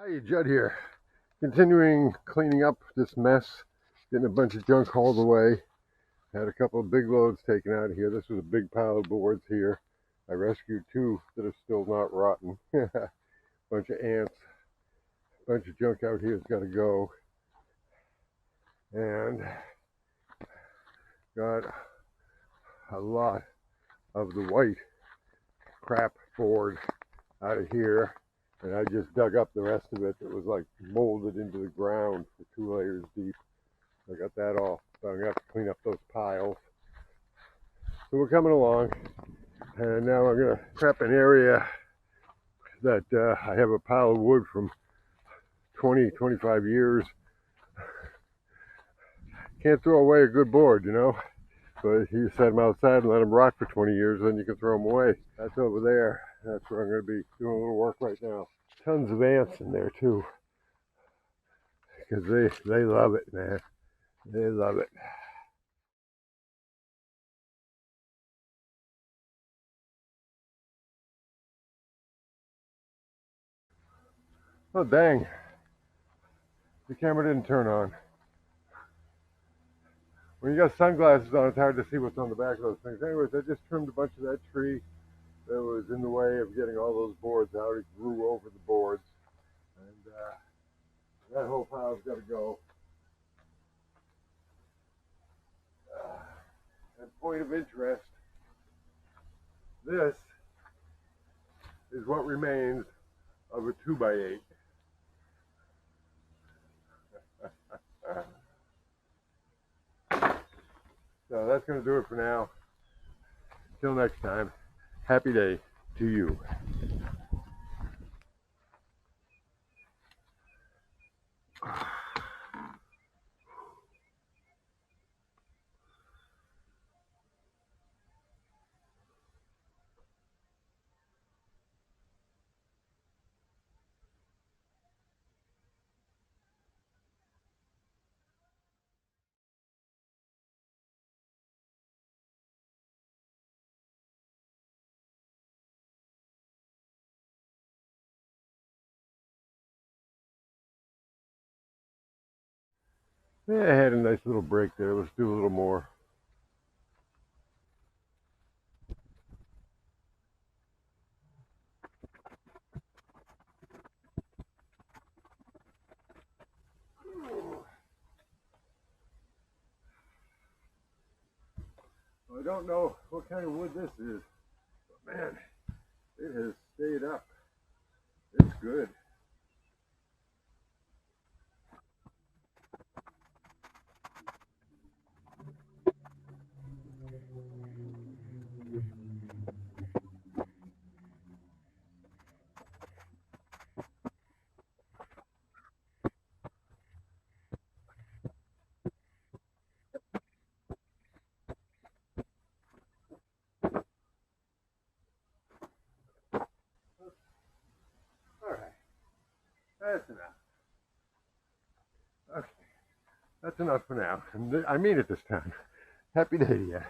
Hi, Judd here. Continuing cleaning up this mess, getting a bunch of junk hauled away. Had a couple of big loads taken out of here. This was a big pile of boards here. I rescued two that are still not rotten. Bunch of ants. Bunch of junk out here has got to go. And got a lot of the white crap board out of here. And I just dug up the rest of it. It was like molded into the ground for 2 layers deep. I got that all. So I'm going to have to clean up those piles. So we're coming along. And now I'm going to prep an area that I have a pile of wood from 25 years. Can't throw away a good board, you know. But you set them outside and let them rot for 20 years, then you can throw them away. That's over there. That's where I'm going to be doing a little work right now. Tons of ants in there too, because they love it, man. They love it. Oh dang, the camera didn't turn on. When you got sunglasses on, it's hard to see what's on the back of those things. Anyways, I just trimmed a bunch of that tree that was in the way of getting all those boards out. It grew over the boards, and that whole pile's got to go. And point of interest, this is what remains of a 2x8. So that's going to do it for now. Till next time, happy day to you. Yeah, I had a nice little break there. Let's do a little more. I don't know what kind of wood this is, but man, it has stayed up. It's good. All right, that's enough. Okay, that's enough for now. I mean it this time. Happy day to you.